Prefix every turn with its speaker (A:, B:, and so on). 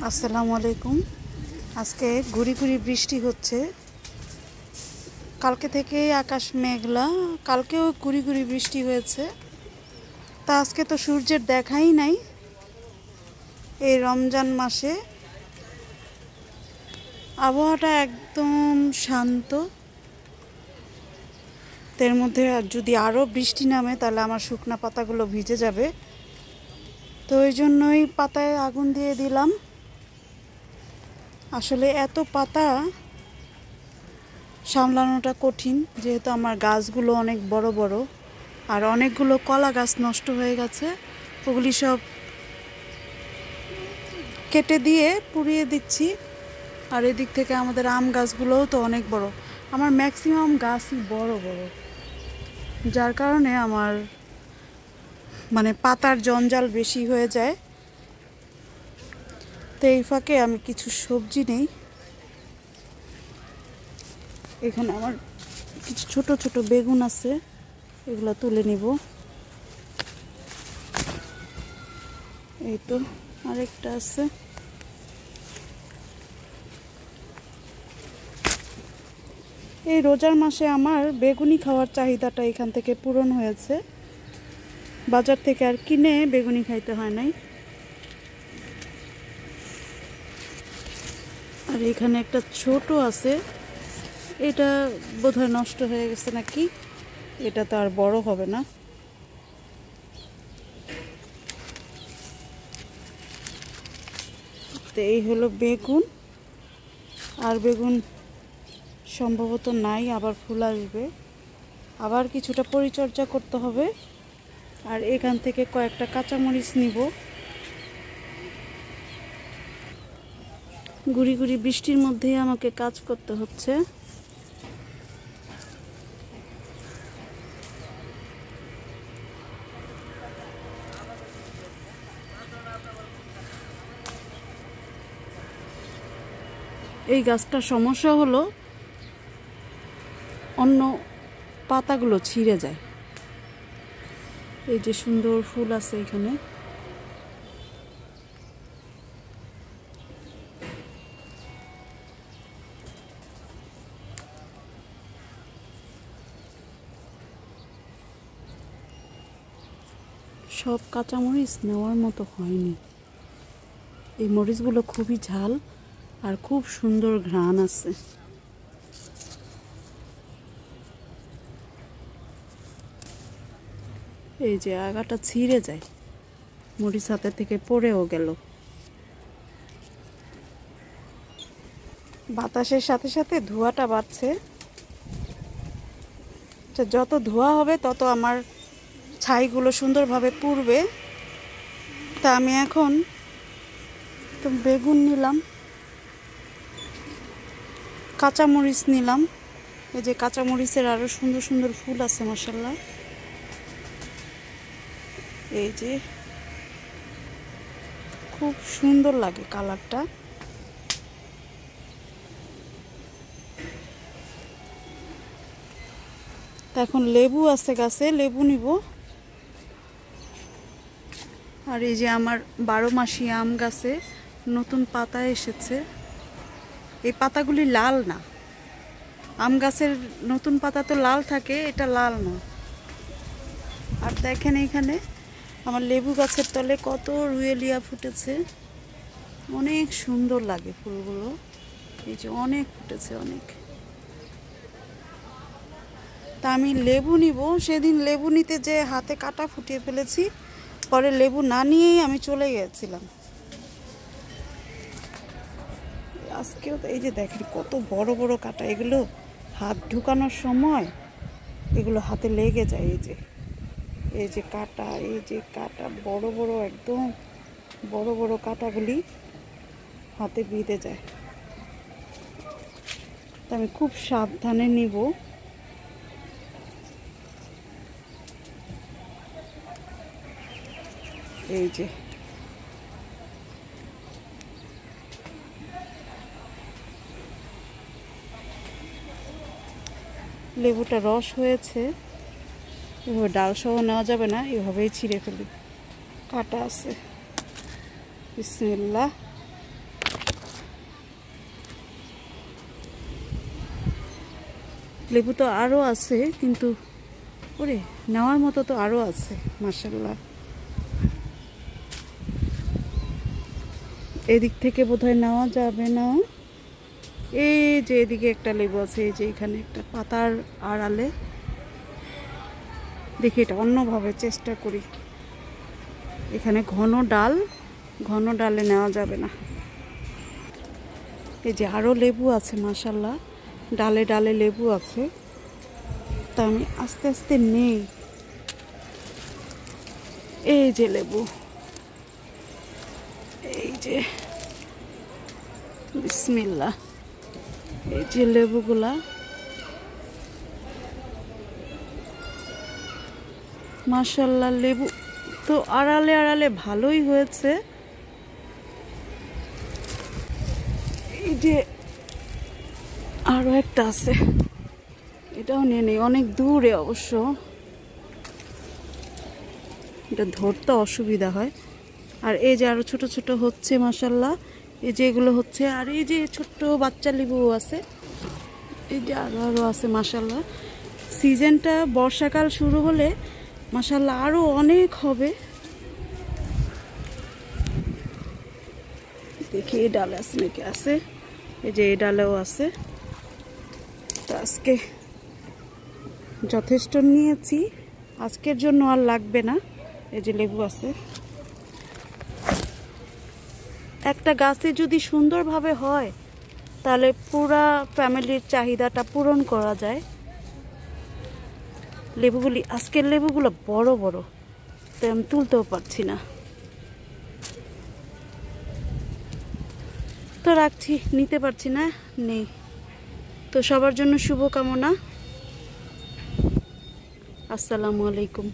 A: আসসালামু আলাইকুম। আজকে গুড়ি গুড়ি বৃষ্টি হচ্ছে। কালকে থেকে আকাশ মেঘলা, কালকেও গুড়ি গুড়ি বৃষ্টি হয়েছে। তা আজকে তো সূর্যের দেখাই নাই। এই রমজান মাসে আবহাওয়াটা একদম শান্ত। এর মধ্যে যদি আরও বৃষ্টি নামে তাহলে আমার শুকনা পাতাগুলো ভিজে যাবে। তো ওই জন্যই পাতায় আগুন দিয়ে দিলাম। আসলে এত পাতা সামলানোটা কঠিন, যেহেতু আমার গাছগুলো অনেক বড় বড়, আর অনেকগুলো কলা গাছ নষ্ট হয়ে গেছে। ওগুলি সব কেটে দিয়ে পুড়িয়ে দিচ্ছি। আর এদিক থেকে আমাদের আম গাছগুলোও তো অনেক বড়। আমার ম্যাক্সিমাম গাছই বড় বড়, যার কারণে আমার পাতার জঞ্জাল বেশি হয়ে যায়। তো এই ফাঁকে আমি কিছু সবজি নেই। এখানে আমার কিছু ছোট ছোট বেগুন আছে, এগুলো তুলে নিব। এই তো আরেকটা আছে। এই রোজার মাসে আমার বেগুনি খাওয়ার চাহিদাটা এখান থেকে পূরণ হয়েছে। বাজার থেকে আর কিনে বেগুনি খাইতে হয় নাই। আর এখানে একটা ছোট আছে, এটা বোধহয় নষ্ট হয়ে গেছে নাকি, এটা তো আর বড় হবে না। তো এই হলো বেগুন। আর বেগুন সম্ভবত নাই, আবার ফুল আসবে, আবার কিছুটা পরিচর্যা করতে হবে। আর এখান থেকে কয়েকটা কাঁচামরিচ নিব। গুড়ি গুড়ি বৃষ্টির মধ্যেই আমাকে কাজ করতে হচ্ছে। এই গাছটার সমস্যা হলো অন্য পাতাগুলো ছিঁড়ে যায়। এই যে সুন্দর ফুল আছে এখানে। সব কাঁচামরিচ নেওয়ার মতো হয়নি। এই মরিচগুলো খুবই ঝাল আর খুব সুন্দর ঘ্রাণ আছে। এই যে আগাটা ছিঁড়ে যায়, মরিচ হাতে থেকে পড়েও গেল। বাতাসের সাথে সাথে ধোঁয়াটা বাড়ছে। যত ধোঁয়া হবে তত আমার ছাইগুলো সুন্দরভাবে পুড়বে। তা আমি এখন তো বেগুন নিলাম, কাঁচামরিচ নিলাম। এই যে কাঁচামরিচের আরো সুন্দর সুন্দর ফুল আছে মাশাআল্লাহ। এই যে খুব সুন্দর লাগে কালারটা। এখন লেবু আছে গাছে, লেবু নিব। আর এই যে আমার 12 মাসি আম গাছে নতুন পাতা এসেছে। এই পাতাগুলি লাল না, আম গাছের নতুন পাতা তো লাল থাকে, এটা লাল না। আর দেখেন এখানে আমার লেবু গাছের তলে কত রুয়েলিয়া ফুটেছে, অনেক সুন্দর লাগে ফুলগুলো। এই যে অনেক ফুটেছে, অনেক। তা আমি লেবু নিব। সেদিন লেবু নিতে যে হাতে কাটা ফুটিয়ে ফেলেছি, পরে লেবু না নিয়েই আমি চলে গেছিলাম। আজকেও এই যে দেখেন কত বড় বড় কাটা, এগুলো হাত ঢুকানোর সময় এগুলো হাতে লেগে যায়। এই যে কাটা, এই যে কাটা বড় বড়, একদম বড় বড় কাটাগুলি হাতে বিঁধে যায়। তা আমি খুব সাবধানে নিব। এই যে লেবুটা রস হয়েছে, এভাবে ডাল সহ নেওয়া যাবে না, এভাবেই ছিঁড়ে ফেলি। কাটা আছে, বিসমিল্লাহ। লেবু তো আরও আছে, কিন্তু ওরে নেওয়ার মতো তো আরও আছে মাশাআল্লাহ। এদিক থেকে বোধহয় নেওয়া যাবে না। এই যে এদিকে একটা লেবু আছে, এই যে এখানে একটা পাতার আড়ালে। দেখি এটা অন্যভাবে চেষ্টা করি। এখানে ঘন ডালে নেওয়া যাবে না। এই যে আরও লেবু আছে মাশাআল্লাহ, ডালে ডালে লেবু আছে। তা আমি আস্তে আস্তে নেই। এই যে লেবু, এই যে বিসমিল্লাহ, এই যে লেবুগুলা মাশাআল্লাহ। লেবু তো আড়ালে আড়ালে ভালোই হয়েছে। এই যে আরো একটা আছে, এটাও নিয়ে নেই, অনেক দূরে অবশ্য, এটা ধরতে অসুবিধা হয়। আর এই যে আরো ছোট ছোট হচ্ছে মাশাআল্লাহ, এই যে এগুলো হচ্ছে। আর এই যে ছোট্ট বাচ্চা লেবু আছে, এই যে আরো আরো আছে মাশাআল্লাহ। সিজনটা বর্ষাকাল শুরু হলে মাশাআল্লাহ আরো অনেক হবে। দেখি এই ডালে আছে নাকি, আছে, এই যে এই ডালেও আছে। তো আজকে যথেষ্ট নিয়েছি, আজকের জন্য আর লাগবে না। এই যে লেবু আছে। একটা গাছে যদি সুন্দরভাবে হয় তাহলে পুরা ফ্যামিলির চাহিদাটা পূরণ করা যায়। লেবুগুলি, আজকের লেবুগুলো বড় বড়, তাই আমি তুলতেও পারছি না। তো রাখছি, নিতে পারছি না, নেই। তো সবার জন্য শুভকামনা। আসসালামু আলাইকুম।